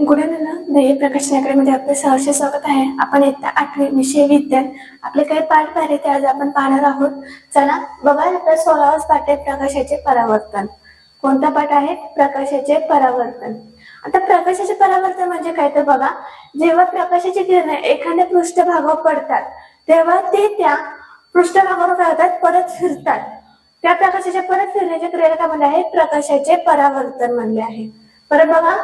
Good evening ध्येय प्रकाशन अकॅडमीमध्ये आपले सहर्ष स्वागत आहे. आपण इयत्ता 8वी विषय विज्ञान आपले काही पाठ पाहिले ते आज आपण पाहणार आहोत. चला बघा, आपला 16वा पाठ आहे प्रकाशाचे परावर्तन. कोणता पाठ आहे? प्रकाशाचे परावर्तन. आता प्रकाशाचे परावर्तन म्हणजे काय तर बघा, जेव्हा प्रकाशाची किरणे एखाद्या पृष्ठभागावर पडतात तेव्हा ते त्या पृष्ठभागावर काय होतात? परत फिरतात. त्या प्रकाशाच्या परत फिरण्याच्या क्रियेला काय म्हणले आहे? प्रकाशाचे परावर्तन म्हणले आहे. परत बघा,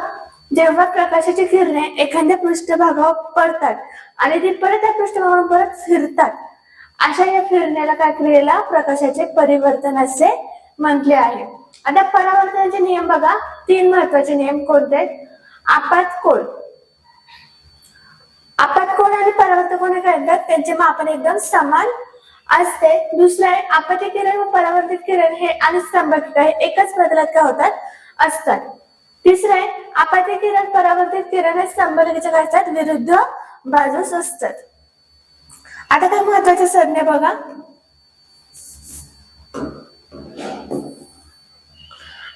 जेव्हा प्रकाशाची किरणे एखाद्या पृष्ठभागावर पडतात आणि ती परत त्या पृष्ठभागावर परत फिरतात, अशा या फिरण्याला काय क्रियेला प्रकाशाचे परिवर्तन असे म्हटले आहे. आता परावर्तनाचे नियम बघा, 3 महत्वाचे नियम कोणते आहेत? आपत्कोन आणि परावर्तन कोण करतात? त्यांचे मापन एकदम समान असते. दुसरे आहे आपत्य किरण व परावर्तित किरण हे अनुस्तंभक आहे, एकच प्रतलात काय होतात? असतात. तिसरे आहे आपत्य किरण परावर्तित किरण हे स्तंभरेषेच्या काय असतात? विरुद्ध बाजूस असतात. आता काय महत्वाची संज्ञा बघा,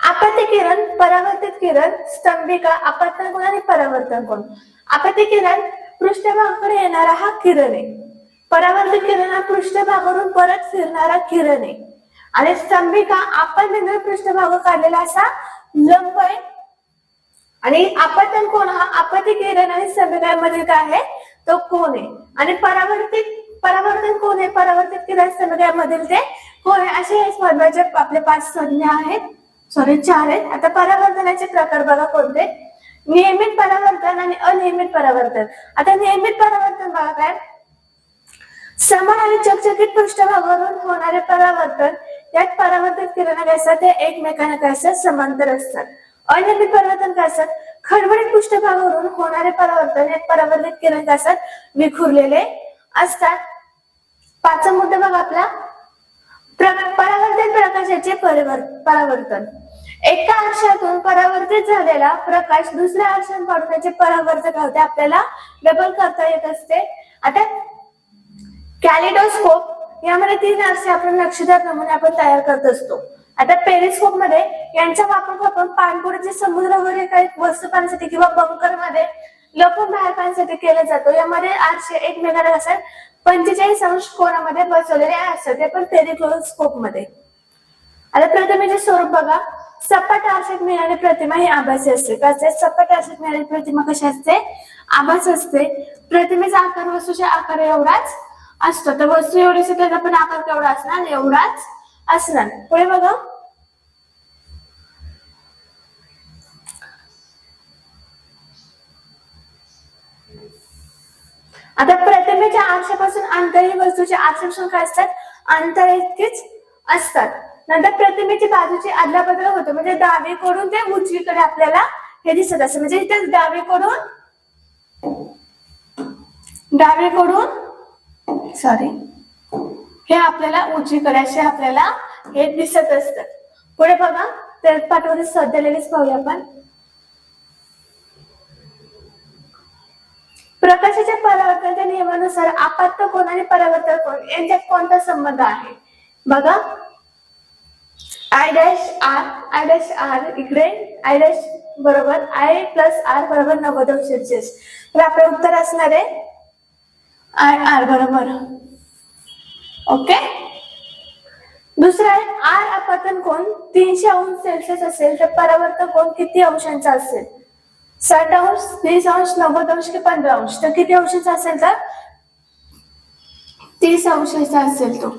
आपत्य किरण, परावर्तित किरण, स्तंभिका, आपत्य कोण आणि परावर्तन कोण. आपत्य किरण पृष्ठभागाकडे येणारा हा किरण आहे. परावर्तित किरण हा पृष्ठभागावरून परत फिरणारा किरण आहे. आणि स्तंभिका आपण बिंदू पृष्ठभाग काढलेला असा लंब आहे. आणि आपत्य कोण हा आपत्य किरण आणि स्तंभिकांमधील काय आहे? तो कोण आहे. आणि परावर्तन कोण आहे? परावर्तित किरण स्तंभिकांमधील ते कोण आहे. असे हे महत्वाचे आपले 5 संज्ञा आहेत, 4 आहेत. आता परावर्तनाचे प्रकार बघा कोणते? नियमित परावर्तन आणि अनियमित परावर्तन. आता नियमित परावर्तन बघा काय, समान आणि चकचकीत पृष्ठभागावरून होणारे परावर्तन. यात परावर्तित किरण काय असतात? ते एकमेकांना काय असतात? समांतर असतात. अनियमित परावर्तन काय असतात? खडबडीत पृष्ठभागावरून होणारे परावर्तन. यात परावर्तित किरण काय असतात? विखुरलेले असतात. 5वा मुद्दा बघा आपला, परावर्तित प्रकाशाचे परावर्तन. एका आरशातून परावर्तित झालेला प्रकाश दुसऱ्या आरशात पाडण्याचे परावर्तन होते आपल्याला डबल करता येत असते. आता कॅलिडोस्कोप यामध्ये 3 आरसे आपण नक्षीदार नमुने आपण तयार करत असतो. आता पेरिस्कोप मध्ये यांचा वापर करून पाणबुडीचे समुद्रावरील काही वस्तू पाहण्यासाठी किंवा बंकर मध्ये लपून बाहेर पाहण्यासाठी केला जातो. यामध्ये आरसे एकमेकांना असतात 45 अंश कोनामध्ये बसवलेले असतात, ते पण पेरिस्कोप मध्ये. आता प्रतिमेचे स्वरूप बघा, सपाट आरशात मिळणारी प्रतिमा ही आभासी असते. कसे? सपाट आरशात मिळणारी प्रतिमा कशी असते? आभास असते. प्रतिमेचा आकार वस्तूच्या आकार एवढाच असतो. तर वस्तू एवढी असते त्याचा पण आकार केवढा असणार? एवढाच असणार. पुढे बघा, आता प्रतिमेच्या आरशापासून अंतरी वस्तूच्या आरशापासून काय असतात? अंतर इतकेच असतात. नंतर प्रतिमेची बाजूची अदलाबदल होते, म्हणजे डावीकडून ते उजवीकडे आपल्याला हे दिसत असते. म्हणजे इथे डावीकडून हे आपल्याला उजवीकडे असे आपल्याला हे दिसत असतात. पुढे बघा, त्या पाठामध्ये सध्यालेलीच पाहूया आपण. प्रकाशाच्या परावर्तनाच्या नियमानुसार आपत्य कोन आणि परावर्तन कोन यांच्यात कोणता संबंध आहे? बघा, I डॅश आर इकडे I डॅश बरोबर I प्लस आर बरोबर 90 अंश सेल्सिअस. तर आपले उत्तर असणार आहे आर बरोबर. ओके. दुसरा आहे आर आपत्य कोन 300 अंश सेल्सिअस असेल तर परावर्तन कोन किती अंशांचा असेल? 60 अंश, 30 अंश, 90 अंश की 15 अंश. तर किती अंशाचा असेल? तर 30 अंशाचा असेल तो.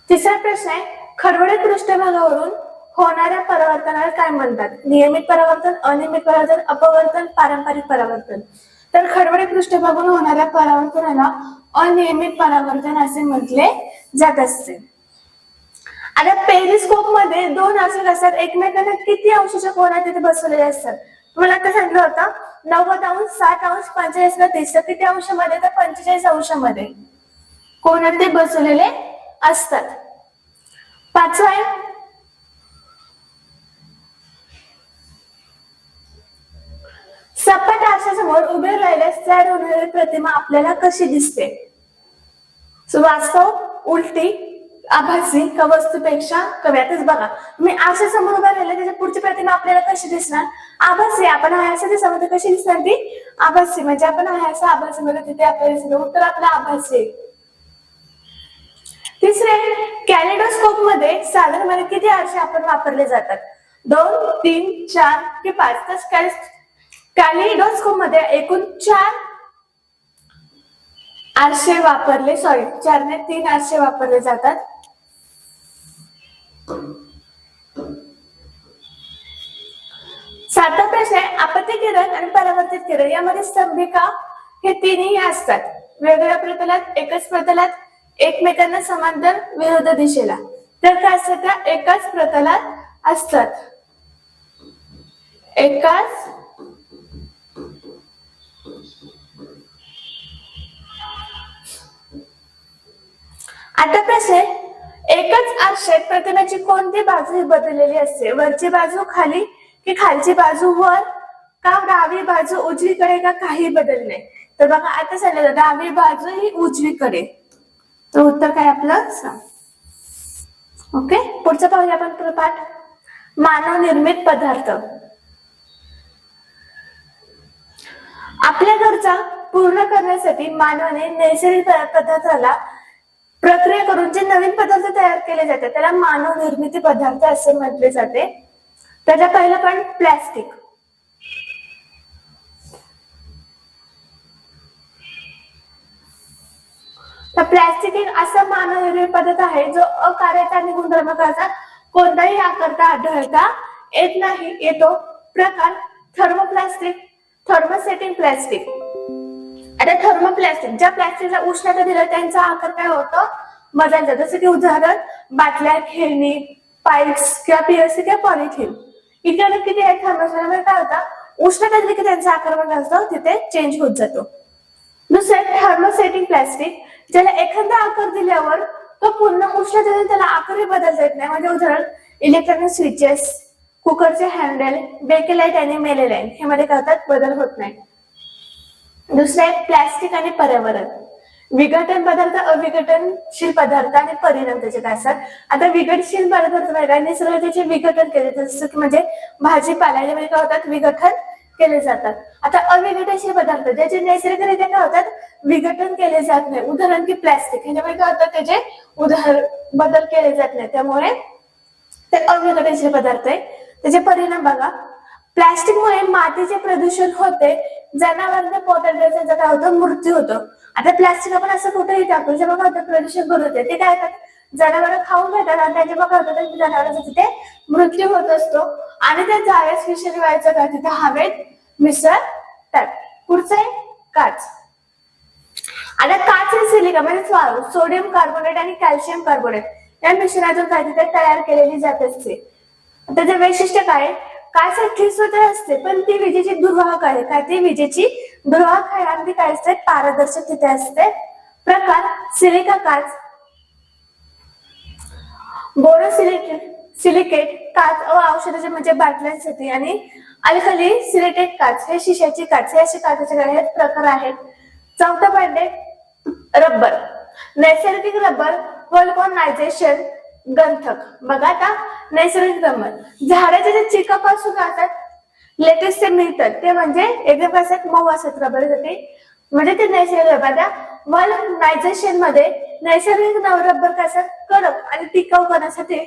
तिसरा प्रश्न आहे, खडबडीत पृष्ठभागावरून होणाऱ्या परावर्तनाला काय म्हणतात? नियमित परावर्तन, अनियमित परावर्तन, अपवर्तन, पारंपरिक परावर्तन. तर खडबडीत पृष्ठभागावरून होणाऱ्या परावर्तनाला अनियमित परावर्तन असे म्हटले जात असते. आता पेरिस्कोप मध्ये 2 आरसे असतात, एकमेकांना किती अंशाच्या कोनात तिथे बसवलेले असतात? तुम्हाला आता सांगितलं होतं 90 अंश, 60 अंश, 45 ला 30. किती अंशामध्ये? तर 45 अंशामध्ये कोनात ते बसवलेले असतात. 5वा आहे, सपाट आरशासमोर उभे राहिल्यास तयार होणारी प्रतिमा आपल्याला कशी दिसते? वास्तव, उलटी, आभासी का वस्तूपेक्षा कमी. आताच बघा, मी आरशा समोर उभा राहिला, त्याच्या पुढची प्रतिमा आपल्याला कशी दिसणार? आभासी. आपण आहे असं दिसणार, कशी दिसणार ती? आभासी. म्हणजे आपण आहे असं आभासी मध्ये तिथे आपल्याला दिसणार. उत्तर आपलं आभासी. तिसरे, कॅलेडोस्कोप मध्ये साधारणपणे किती आरसे आपण वापरले जातात? 2, 3, 4 की 5? तर कॅलेडोस्कोप मध्ये एकूण 4 आरसे वापरले, 4 ने 3 आरसे वापरले जातात. सातवा प्रश्न आहे, आपत्ती किरण आणि परावर्तित किरण यामध्ये स्तंभिका हे तिन्ही असतात. वेगवेगळ्या प्रतलात, एकच प्रतलात, एकमेकांना समांतर, विरुद्ध दिशेला. तर काय असतात? त्या एकाच प्रतलात असतात. एकाच आता प्रश्न आहे, एकच आरशात प्रतिमेची कोणती बाजू बदललेली असते? वरची बाजू खाली की खालची बाजू वर, का डावी बाजू उजवीकडे, का काही बदल नाही? तर बघा आता सांगितलं डावी बाजू ही उजवीकडे. तर उत्तर काय आपलं? ओके. पुढचं पाहूया आपण पाठ. मानव निर्मित पदार्थ. आपल्या गरजा पूर्ण करण्यासाठी मानवाने नैसर्गिक पदार्थाला प्रक्रिया करून जे नवीन पदार्थ तयार केले जातात त्याला मानव निर्मिती पदार्थ असे म्हटले जाते. त्याचा पहिला पण प्लास्टिक. तर प्लास्टिक एक असा मानव निर्मित पदार्थ आहे जो अकार्यता आणि गुणधर्माचा कोणताही आकारता आढळता येत नाही. येतो प्रकार थर्मोप्लास्टिक, थर्मोसेटिंग प्लास्टिक. आता थर्मोप्लास्टिक, ज्या प्लास्टिकला उष्णता दिलं त्यांचा आकार काय होतो? बदलतो. जसं की उदाहरण बाटल्या, खेळणी, पाईप्स किंवा पीएससी किंवा पॉलिथिन. इकडे किती आहे थर्मोप्लास्टिक काय होतं? उष्णता दिली की त्यांचा आकार बदल असतो, तिथे चेंज होत जातो. दुसरं थर्मोसेटिंग प्लास्टिक, ज्याला एखादा आकार दिल्यावर तो पूर्ण उष्णतेने त्याला आकारही बदलता येत नाही. म्हणजे उदाहरण इलेक्ट्रॉनिक स्विचेस, कुकरचे हँडल, बेकेलाइट आणि मेलेलाइट हे मध्ये करतात बदल होत नाही. दुसरे प्लास्टिक आणि पर्यावरण. विघटन पदार्थ, अविघटनशील पदार्थ आणि परिणाम त्याचे काय असतात? आता विघटनशील पदार्थ निसर्ग त्याचे विघटन केले, जसं की म्हणजे भाजीपाला यामध्ये काय होतात? विघटन केले जातात. आता अविघटनशील पदार्थ ज्याचे नैसर्गिकरित्या काय होतात? विघटन केले जात नाही. उदाहरण की प्लास्टिक, ह्याच्यामध्ये काय होतात? त्याचे बदल केले जात नाही, त्यामुळे ते अविघटनशील पदार्थ आहे. त्याचे परिणाम बघा. प्लास्टिकमुळे मातीचे प्रदूषण होते, जनावरांच्या पोटात त्यांचा काय होतं? मृत्यू होतो. आता प्लास्टिक आपण असं कुठेही टाकतो, जे बघा होतं प्रदूषण करत होते, ते काय करतात? जनावर खाऊन घेतात आणि त्याचे बघा होतं जनावरांचा तिथे मृत्यू होत असतो. आणि त्या जाळ्यास विषारी वायूचा काय तिथे हवेत मिसळतात. पुढचं आहे काच. आता काच आणि सिलिका म्हणजे सोडियम कार्बोनेट आणि कॅल्शियम कार्बोनेट या मिश्रणातून काय तिथे तयार केलेली जात असते. त्याचे वैशिष्ट्य काय? काच ठिसूळ असते पण ती विजेची दुर्वाहक आहे. काय ती विजेची दुर्वाहक आहे आणि ती काय असते? पारदर्शक तिथे असते. प्रकार सिलिका काच, बोरोसिलिकेट काच औषधाचे म्हणजे बाटल्यांसाठी आणि अल्कली सिलिकेट काच हे शिशाची काच. हे असे काचेचे काय प्रकार आहेत. चौथा पॉइंट आहे रबर. नैसर्गिक रबर व्हल्कनायझेशन गंधक. बघा आता नैसर्गिक रबर झाडाच्या जे चिकापासून असतात लेटेस्ट ते मिळतात ते म्हणजे एकदम असतात मऊ असतात रबर म्हणजे ते नैसर्गिक रबर. व्हल्कनायझेशन मध्ये नैसर्गिक रबर कसं कडक आणि टिकाऊ करण्यासाठी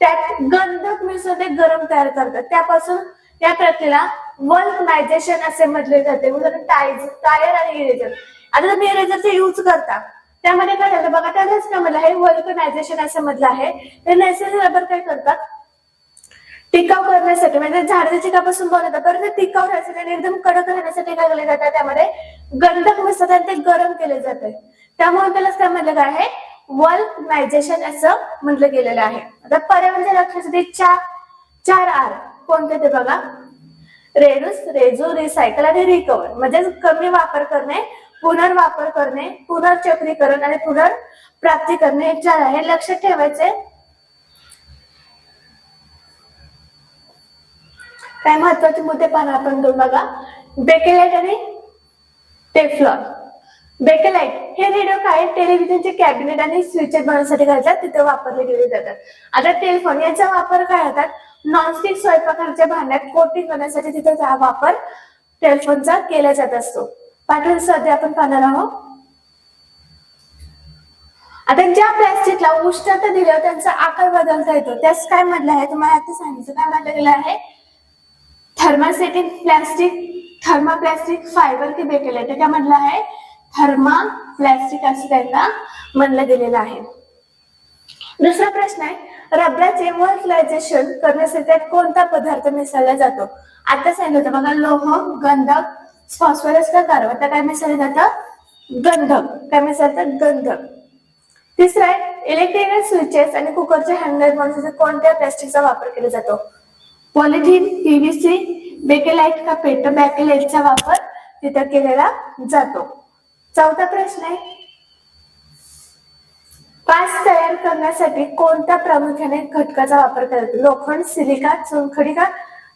त्यात गंधक मिसळून ते गरम तयार करतात. त्यापासून या प्रक्रियेला व्हल्कनायझेशन असे म्हटले जाते. उदाहरण टायर आणि इरेजर. आता तुम्ही इरेजरचा यूज करता त्यामध्ये काय झालं बघा, त्यालाच काय म्हटलं आहे? व्हल्कनायझेशन असं म्हटलं आहे. ते नैसर्गिक रबर काय करतात? टिकाऊ करण्यासाठी म्हणजे झाडाच्या चिकापासून बनवतात, तर ते टिकाऊ राहण्यासाठी आणि एकदम कडक राहण्यासाठी काय केले जातात? त्यामध्ये गंधक मिसळतात आणि ते गरम केले जाते. त्यामुळे त्याला काय म्हटलं आहे? व्हल्कनायझेशन असं म्हटलं गेलेलं आहे. आता पर्यावरणाच्या रक्षणासाठी चार आर कोणते ते बघा. रेड्यूस, रेझो, रिसायकल आणि रिकव्हर. म्हणजे कमी वापर करणे, पुनर्वापर करणे, पुनर्चक्रीकरण आणि पुनर्प्राप्ती करणे हे 4 आहे. लक्षात ठेवायचे. काय महत्वाचे मुद्दे पाहणार आपण दोन बघा. बेकेलाइट आणि टेफ्लॉन. बेकेलाइट हे रेडिओ काय टेलिव्हिजनचे कॅबिनेट आणि स्विचेस बनवण्यासाठी घालतात, तिथे वापरले गेले जातात. आता टेलिफोन याचा वापर काय होतात, नॉनस्टिक स्वयंपाकाच्या भांड्यात कोटिंग करण्यासाठी तिथे वापर टेलिफोनचा केला जात असतो. पाठांतर सध्या आपण पाहणार आहोत. आता ज्या प्लास्टिकला उष्णता दिल्यावर त्यांचा आकार बदलता येतो त्यास काय म्हटलं आहे, तुम्हाला आता सांगितलं काय म्हटलं गेलं आहे, थर्मासेटिक प्लास्टिक, थर्माप्लास्टिक, फायबर की बेकेल आहे, ते काय म्हटलं आहे, थर्माप्लास्टिक असं त्यांना म्हणलं गेलेलं आहे. दुसरा प्रश्न आहे, रबराचे व्हॉल्कनायझेशन करण्यासाठी त्यात कोणता पदार्थ मिसळला जातो. आता सांगितलं होतं बघा, लोह, गंधक, फॉस्फरस का कार्बन, तर काय मिसळलं जातं, गंधक. काय मिसळतं, गंधक. तिसरा आहे, इलेक्ट्रिकल स्विचेस आणि कुकरचे हँडल बनवण्यासाठी कोणत्या प्लास्टिकचा वापर केला जातो, पॉलिथिन, पीव्हीसी, बेकेलाइट का पेट बॅकेलाइटचा वापर तिथे केलेला जातो. चौथा प्रश्न आहे, काच तयार करण्यासाठी कोणत्या प्रामुख्याने घटकाचा वापर केला जातो, लोखंड, सिलिका, चुनखडी का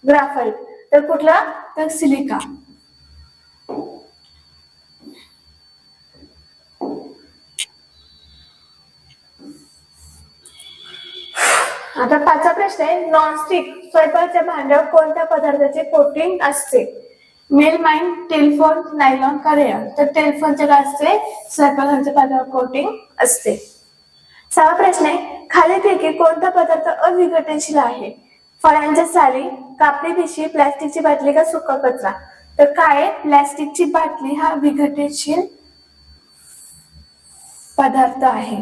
ग्राफाइट, तर कुठला, तर सिलिका. आता पाचवा प्रश्न आहे, नॉनस्टिक स्वयंपाकाच्या भांड्यावर कोणत्या पदार्थाचे कोटिंग असते, मेलमाइन, टेलिफोन, नायलॉन का रेयॉन, तर टेलिफोनचे काय असते, स्वयंपाकाच्या भांड्यावर कोटिंग असते. सहावा प्रश्न आहे, खालीलपैकी कोणता पदार्थ अविघटनशील आहे, फळांच्या साली, कापडी पिशवी, प्लास्टिकची बाटली का सुका कचरा, तर काय, प्लास्टिकची बाटली हा विघटनशील पदार्थ आहे.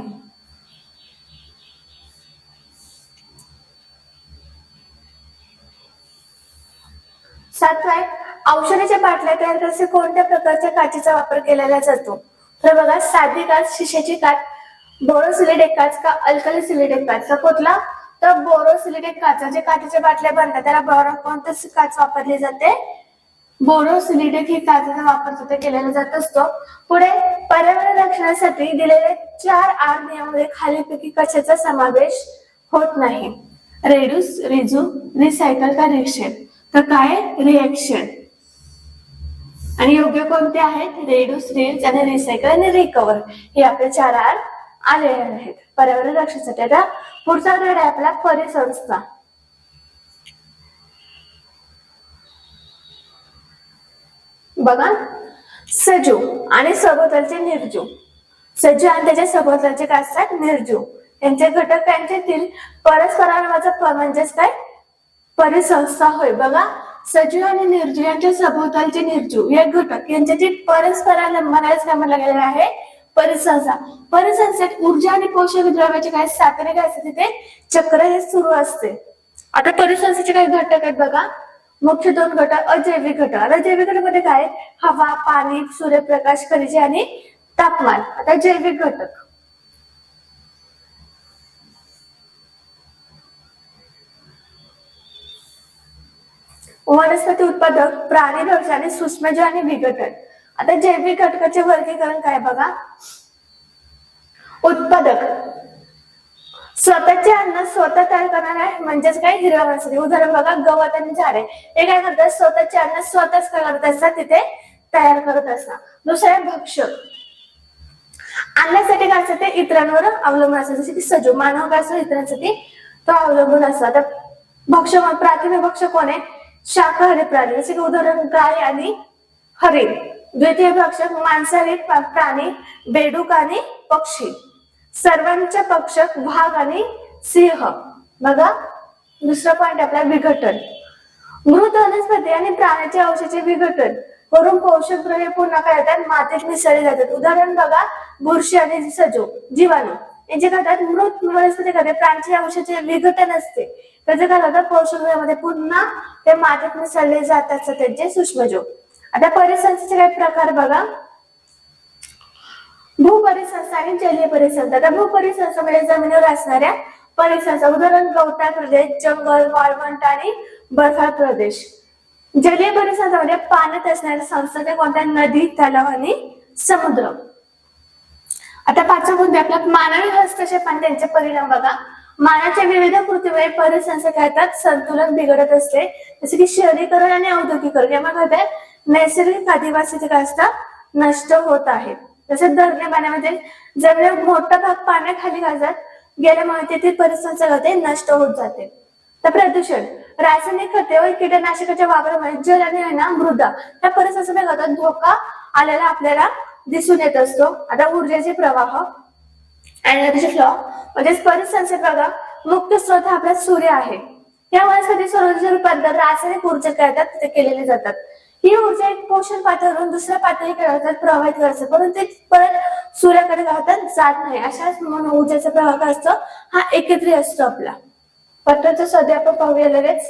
सातवा आहे, औषधाच्या बाटल्या तयार करण्यासाठी कोणत्या प्रकारच्या काचेचा वापर केलेला जातो, तर बघा, साधी काच, शिशाची काच, बोरोसिलिकेट काच का अल्कलीसिलिकेट काच, तर कुठला, तर बोरोसिलिकेट काच. जे काचेच्या बाटल्या बनतात त्याला कोणती काच वापरली जाते, बोरोसिलिकेट ही काचेचा वापर तिथे केलेला जात असतो. पुढे, पर्यावरण रक्षणासाठी दिलेल्या 4 आर नियमामध्ये खालीलपैकी कशाचा समावेश होत नाही, रेड्यूस, रिड्यूस, रिसायकल का रिशेप, तर काय, रिएक्शन. आणि योग्य कोणते आहेत, रेड्यूस, रिड्यूस आणि रिसायकल आणि रिकव्हर, हे आपले 4 आर आलेले आहेत पर्यावरण रक्षणासाठी. आता पुढचा धडा आहे आपला परिसंस्था. बघा, सजीव आणि सभोवतालचे निर्जीव, सजीव आणि त्याच्या सभोवतालचे काय असतात, निर्जीव, यांचे घटक यांच्यातील परस्परांचा म्हणजेच काय, परिसंस्था होय. बघा, सजीव आणि निर्जीव यांच्या सभोवतालचे निर्जीव या घटक यांच्यातील परस्परावलंबनास काय म्हटलं गेलेलं आहे, परिसंस्था. परिसंस्थेत ऊर्जा आणि पोषक द्रव्याचे काय साखरे काय असते, तिथे चक्र हे सुरू असते. आता परिसंस्थेचे काही घटक आहेत बघा, मुख्य 2 घटक, अजैविक घटक. अजैविक घटक मध्ये काय, हवा, पाणी, सूर्यप्रकाश, खनिजे आणि तापमान. आता जैविक घटक, वनस्पती उत्पादक, प्राणी भक्ष आणि सूक्ष्मजीव आणि विघटन. आता जैविक घटकाचे वर्गीकरण काय बघा, उत्पादक, स्वतःचे अन्न स्वतः तयार करणार आहे, म्हणजेच काय, हिरव्या वनस्पती. उदाहरण बघा, गवत आणि झाडे, हे काय करतात, स्वतःचे अन्न स्वतःच काय करत असतात, तिथे तयार करत असतात. दुसरे भक्षक, अन्नासाठी काय असतं, ते इतरांवर अवलंबून असतात, जसे की सजीव, मानव काय असतो, इतरांसाठी तो अवलंबून असतात. भक्षक, प्राथमिक भक्षक कोण आहे, शाकाहारी प्राणी, जसे की उदाहरण गाय आणि हरिण. द्वितीय भक्षक, मांसाहारी प्राणी, बेडूक आणि पक्षी. सर्वांचे भक्षक, वाघ आणि सिंह. बघा, दुसरा पॉइंट आपला विघटन, मृत वनस्पती आणि प्राण्याच्या अवशेषाचे विघटन करून पोषक द्रव्ये पुन्हा काय होतात, मातीत मिसळले जातात. उदाहरण बघा, बुरशी आणि सजीव, जीवाणू यांचे काय होतात, मृत वनस्पती मध्ये प्राण्याच्या अवशेषाचे विघटन असते, त्याचे काय होतं, पोषक द्रव्यामध्ये पुन्हा ते मातीत मिसळले जातात त्यांचे सूक्ष्मजीव. आता परिसंस्थेचे काही प्रकार बघा, भूपरिसंस्था आणि जलीय परिसंस्था. आता भूपरिसंस्था म्हणजे जमिनीवर असणाऱ्या परिसंस्था, उदाहरण गवताळ प्रदेश, जंगल, वाळवंट आणि बर्फाळ प्रदेश. जलीय परिसंस्थामध्ये पाण्यात असणाऱ्या संस्था ते कोणत्या, नदी, तलाव आणि समुद्र. आता पाचवा मुद्दा आपला मानवी हस्तक्षेप आणि त्यांचे परिणाम बघा. मानवाच्या विविध कृतीमुळे परिसंस्था काय होतात, संतुलन बिघडत असते, जसे की शहरीकरण आणि औद्योगिकरण. यामुळे काय होत, नैसर्गिक आदिवासी काय असतात, नष्ट होत आहेत. तसेच धरणे पाण्यामध्ये जमिनीवर मोठा भाग पाण्याखाली गेल्यामुळे तेथील परिसंस्थेमध्ये नष्ट होत जाते. तर प्रदूषण, रासायनिक खते व कीटकनाशकाच्या वापरामुळे जल आणि मृदा या परिसंस्थेला धोका आलेला आपल्याला दिसून येत असतो. आता ऊर्जेचे प्रवाह, एनर्जी फ्लो म्हणजे परिसंस्थेत बघा मुख्य स्रोत हा आपला सूर्य आहे. या वनस्पती सौर रूपांतर रासायनिक ऊर्जा करतात ते केलेले जातात. ही ऊर्जा एक पोषण पातळीवरून दुसऱ्या पातळीकडे प्रवाहित करते, परंतु ते परत सूर्याकडे जात नाही. अशाच म्हणून ऊर्जेचा प्रवाह काय असतो, हा एकत्रित असतो आपला. पत्राचं सध्या आपण पाहूया लगेच.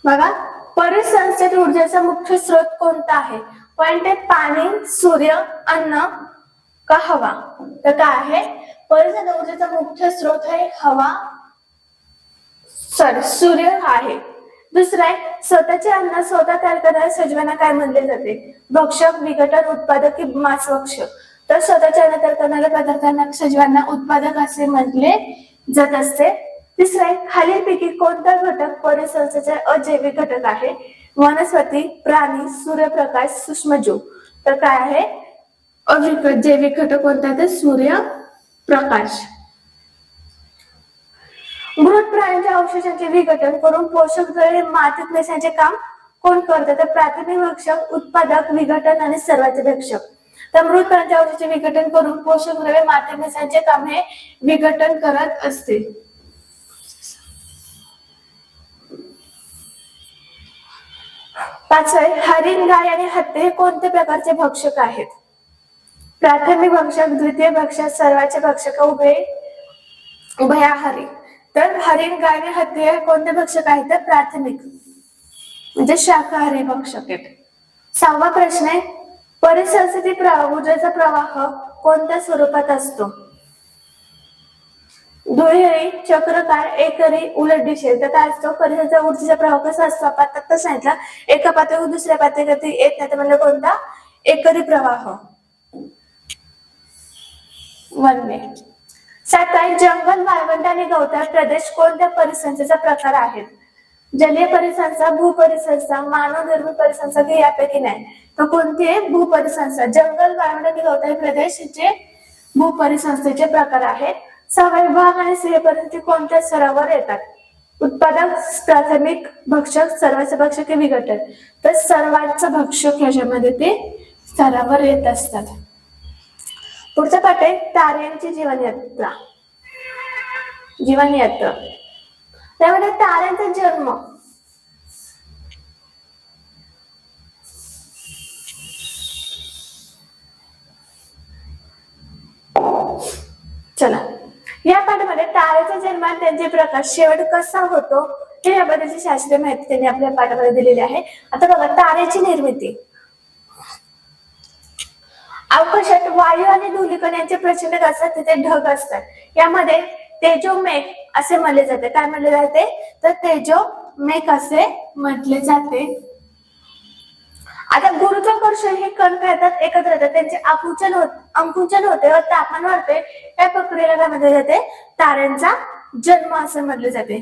बघा परिसंस्थेत ऊर्जेचा मुख्य स्रोत कोणता आहे? पॉइंट आहे पाणी, सूर्य, अन्न का हवा? तर काय आहे? परिसंस्थेत ऊर्जेचा मुख्य स्रोत आहे हवा, सूर्य आहे. दुसरा आहे स्वतःचे अन्न स्वतः तयार करणाऱ्या सजीवांना काय म्हणले जाते? भक्षक, विघटन, उत्पादक की मांसभक्षक? तर स्वतःचे अन्न तयार करणाऱ्या पदार्थांना सजीवांना उत्पादक असे म्हटले जात असते. तिसरा आहे खालीलपैकी कोणता घटक परिसंस्थेचे अजैविक घटक आहे? वनस्पती, प्राणी, सूर्यप्रकाश, सूक्ष्मजीव? तर काय आहे? जैविक घटक कोणता आहे? सूर्यप्रकाश. मृत प्राण्यांच्या अवशेषांचे विघटन करून पोषक द्रव्ये मातीत मिसळण्याचे काम कोण करते? तर प्राथमिक भक्षक, उत्पादक, विघटन आणि सर्वाचे भक्षक. तर मृत प्राण्यांच्या अवशेषांचे विघटन करून पोषक द्रव्ये मातीत मिसळण्याचे काम हे विघटन करत असते. पाचवे हरिण, गाय आणि हत्ती हे कोणत्या प्रकारचे भक्षक आहेत? प्राथमिक भक्षक, द्वितीय भक्षक, सर्वाचे भक्षक, उभयाहारी? तर हरिण, गाय आणि हत्ती हे कोणते भक्षक आहेत? तर प्राथमिक म्हणजे शाकाहारी भक्षक आहेत. सहावा प्रश्न आहे परिसंस्थेतील ऊर्जेचा प्रवाह कोणत्या स्वरूपात असतो? दुहेरी, चक्राकार, एकरी, उलट दिशेने? तर काय असतो? परिसंस्थेचा ऊर्जेचा प्रवाह कसा असतो? आपण आता सांगितलं एका पातळीवरून दुसऱ्या पातळीवरती येत नाही, तर म्हणजे कोणता? एकरी प्रवाह. वनवे. सातवा जंगल, वाळवंट आणि गवताळ प्रदेश कोणत्या परिसंस्थेचा प्रकार आहेत? जलीय परिसंस्था, भूपरिसंस्था, मानव निर्मित परिसंस्था की यापैकी नाही? तर कोणती आहे? भूपरिसंस्था. जंगल, वाळवंट आणि गवताळ प्रदेश जे भूपरिसंस्थेचे प्रकार आहेत. सहावा विभाग आणि स्त्रीय परिस्थिती कोणत्या स्तरावर येतात? उत्पादक, प्राथमिक, भक्षक, सर्वाचे भक्षक, विघटन? तर सर्वांचं भक्षक ह्याच्यामध्ये ते स्तरावर येत असतात. पुढचा पाठ आहे ताऱ्यांची जीवनयात्रा. त्यामध्ये ताऱ्यांचा जन्म. चला या पाठामध्ये ताऱ्याचा जन्म आणि त्यांचे प्रकार शेवट कसा होतो हे याबद्दलची शास्त्रीय माहिती त्यांनी आपल्या पाठामध्ये दिलेली आहे. आता बघा ताऱ्याची निर्मिती. अवकाशात वायू आणि धूलिकण यांचे प्रचंड असतात, तिथे ढग असतात. यामध्ये तेजोमेघ असे म्हटले जाते. काय म्हटले जाते? तर तेजोमेघ असे म्हटले जाते. आता गुरुत्वाकर्षण हे कण काय येतात? एकत्र येतात, त्यांचे आकुंचन होते व तापमान वाढते. या प्रक्रियेला काय म्हटले जाते? ताऱ्यांचा जन्म असे म्हटले जाते.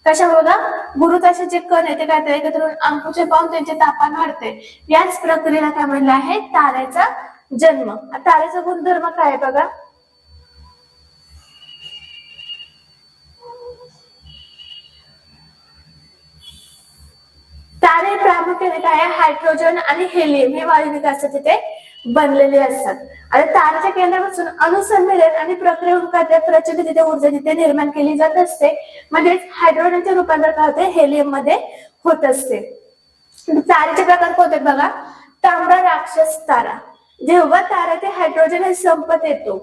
कशा बघा गुरुत्वाचे जे कण आहे ते काय एकत्र आकुंचन पाहून त्यांचे तापमान वाढते. याच प्रक्रियेला काय म्हटलं आहे? ताऱ्याचा जन्म. ताऱ्याचा गुणधर्म काय आहे बघा? तारे प्रामुख्याने काय आहे? हायड्रोजन आणि हेलियम हे वायूनिक असतात, तिथे बनलेले असतात. आणि ताऱ्याच्या केंद्रापासून अणुसंमेलन आणि प्रक्रिया होऊन प्रचंड तिथे ऊर्जा तिथे निर्माण केली जात असते. म्हणजेच हायड्रोजनचे रूपांतर काय होते? हेलियम मध्ये होत असते. ताऱ्याचे प्रकार कोणते बघा? तांबडा राक्षस तारा. जेव्हा तारा ते हायड्रोजन हे संपत येतो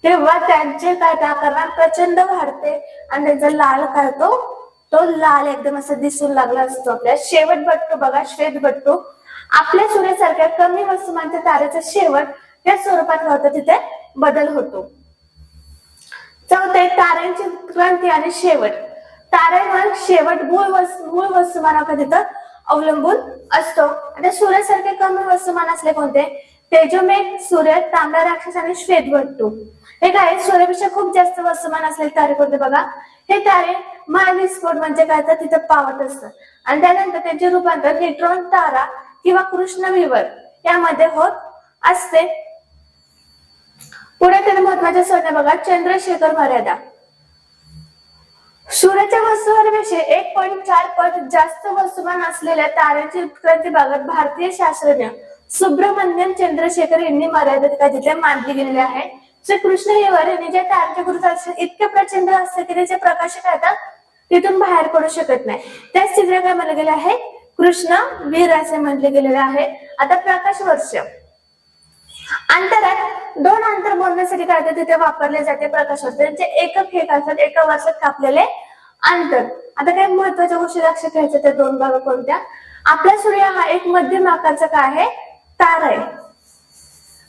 तेव्हा त्यांचे काय आकार प्रचंड वाढते आणि त्यांचा लाल काय तो लाल एकदम असं दिसून लागला असतो. आपल्या शेवट बट्टू बघा, श्वेत बट्टू आपल्या सूर्यासारख्या कमी वस्तुमानच्या ताऱ्याचा शेवट त्या स्वरूपात होतं, तिथे बदल होतो. चौथे ताऱ्यांची क्रांती आणि शेवट. ताऱ्यांवर शेवट मूळ वस्तुमानावर तिथं अवलंबून असतो. आणि सूर्यासारखे कमी वस्तुमान असले कोणते? तेजोमेघ, सूर्य, तांबडा राक्षस आणि श्वेत बट्टू. हे काय सूर्यापेक्षा खूप जास्त वस्तुमान असलेले तारे कोणते बघा? हे तारे महाविस्फोट म्हणजे काय तर तिथे पावत असतात आणि त्यानंतर त्याचे रूपांतर न्यूट्रॉन तारा किंवा कृष्णविवर यामध्ये होत असते. पुढे त्याने महत्वाच्या संज्ञा बघा, चंद्रशेखर मर्यादा. सूर्याच्या वस्तुमानापेक्षा 1.4 पट जास्त वस्तुमान असलेल्या ताऱ्याची उत्क्रांती भागात भारतीय शास्त्रज्ञ सुब्रमण्यम चंद्रशेखर यांनी मर्यादित काय तिथे मानली गेलेली आहे. श्री कृष्णविवर यांनी ज्या ताऱ्याच्या गुरुत्वाकर्षण इतके प्रचंड असते की त्याचे प्रकाश काय येतात तिथून बाहेर पडू शकत नाही. त्या स्थितीला काय म्हणले गेले आहे, कृष्णवीर असे म्हटले गेलेले आहे. आता प्रकाश वर्ष अंतरात दोन अंतर मोजण्यासाठी काय तिथे वापरले जाते प्रकाश वर्ष. त्यांचे एकक हे असतात एका वर्षात कापलेले अंतर. आता काही महत्वाच्या गोष्टी लक्षात घ्यायच्या त्या दोन भाग कोणत्या. आपला सूर्य हा एक मध्यम आकारचा काय आहे तारा आहे.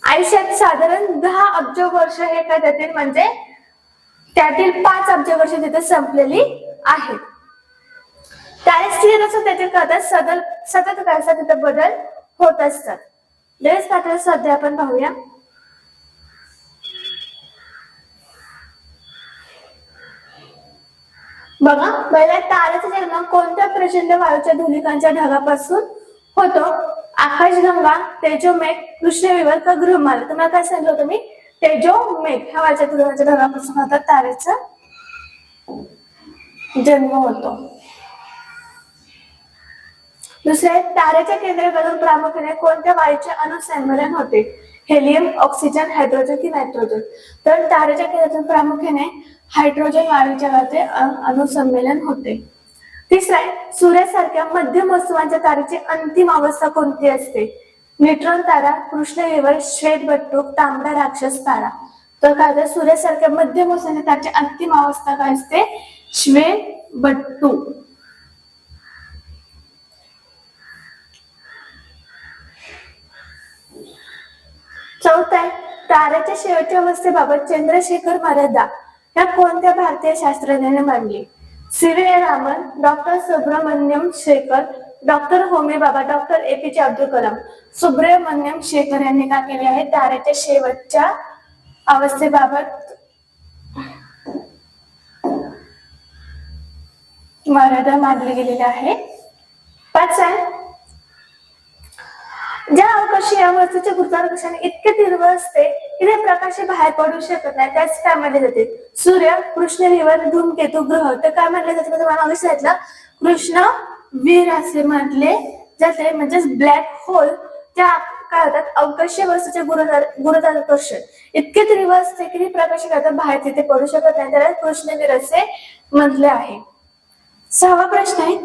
आयुष्यात साधारण 10 अब्ज वर्ष हे काय त्यातील म्हणजे त्यातील 5 अब्ज वर्ष तिथे संपलेली आहेत. तारे स्थिर असून त्याचे कदाच सतत काय असतात तिथे बदल होत असतात. लेट्स पात्र सध्या आपण पाहूया. बघा, पहिल्या ताऱ्याचा जन्म कोणत्या प्रचंड वायूच्या धुलिकांच्या ढगापासून होतो. आकाशगंगा, तेजोमेघ, कृष्णविवर का गृहमाला. तुम्हाला काय सांगितलं होतं मी, तेजोमेघ ह्या वायूच्या धुलिकांच्या ढगापासून होता ताऱ्याचा जन्म होतो. दुसरे, ताऱ्याच्या केंद्राकडून प्रामुख्याने कोणत्या वायूचे अणुसंमेलन होते. हेलियम, ऑक्सिजन, हायड्रोजन की नायट्रोजन. तर ताऱ्याच्या केंद्रातून प्रामुख्याने हायड्रोजन वायूच्या अणुसंमेलन होते. तिसरा, सूर्यासारख्या मध्यम वस्तुमानच्या तारेची अंतिम अवस्था कोणती असते. न्यूट्रॉन तारा, कृष्णविवर, श्वेतबट्टूक, तांबडा राक्षस तारा. तर काय सूर्यासारख्या मध्यम वस्तुमानच्या तारेची अंतिम अवस्था काय असते, श्वेतबट्टूक. चौथा आहे, ताऱ्याच्या शेवटच्या अवस्थेबाबत चंद्रशेखर मर्यादा या कोणत्या भारतीय शास्त्रज्ञाने मांडली. सी.व्ही. रामन, डॉक्टर सुब्रमण्यम शेखर, डॉक्टर होमी बाबा, डॉक्टर ए.पी.जे. अब्दुल कलाम. सुब्रमण्यम शेखर यांनी काय केले आहे, ताऱ्याच्या शेवटच्या अवस्थेबाबत मर्यादा मांडली गेलेली आहे. पाचवा आहे, ज्या अवकाशीय वस्तूचे गुरुत्वाकर्षण इतके तीव्र असते की ते प्रकाश बाहेर पडू शकत नाही त्याच काय मानले जाते. सूर्य, कृष्णविवर, धूमकेतू, ग्रह. तर काय मानले जाते तुम्हाला मागे सांगितलं, कृष्णवीर असे म्हटले जाते. म्हणजेच ब्लॅक होल त्या काय होतात अवकाशीय वस्तूचे गुरुत्वाकर्षण इतके तीव्र असते की प्रकाश बाहेर तिथे पडू शकत नाही त्याला कृष्णवीर असे म्हटले आहे. सहावा प्रश्न आहे,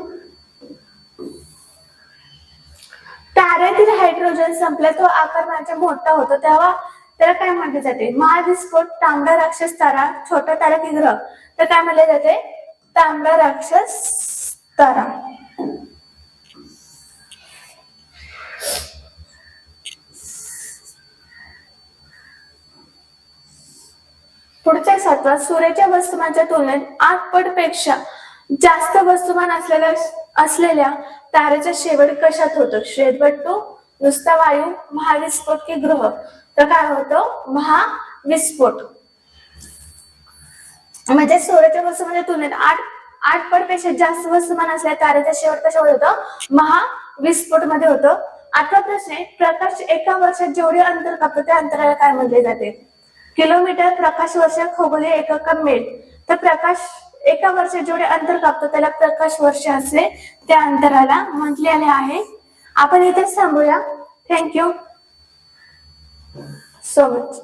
ताऱ्यातील हायड्रोजन संपला तो आकारमानाचा मोठा होतो तेव्हा त्याला काय म्हटले जाते. महाविस्फोट, तांबडा राक्षस तारा, छोटा तारा की ग्रह. तर काय म्हटले जाते, तांबडा राक्षस तारा. पुढच्या सातवा, सूर्याच्या वस्तुमानाच्या तुलनेत 8 पट पेक्षा जास्त वस्तुमान असलेल्या ताऱ्याचा शेवट कशात होतो. श्वेतबट्टू, नुसता वायू, महाविस्फोट की ग्रह. तर काय होतो, महाविस्फोट. म्हणजे सूर्याच्या वस्तुमानाच्या तुलनेत 8 पट पेक्षा जास्त वस्तुमान असलेल्या ताऱ्याचा शेवट कशावर होतो, महाविस्फोट मध्ये होतो. आठवा प्रश्न आहे, प्रकाश एका वर्षात जेवढे अंतर कापतो त्या अंतराला काय म्हटले जाते. किलोमीटर, प्रकाश वर्ष, खगोलीय एकक मेल. तर प्रकाश एका वर्षात जेवढे अंतर कापतो त्याला प्रकाश वर्ष असे त्या अंतराला म्हटलेले आहे. आपण इथेच थांबूया. Thank you so much.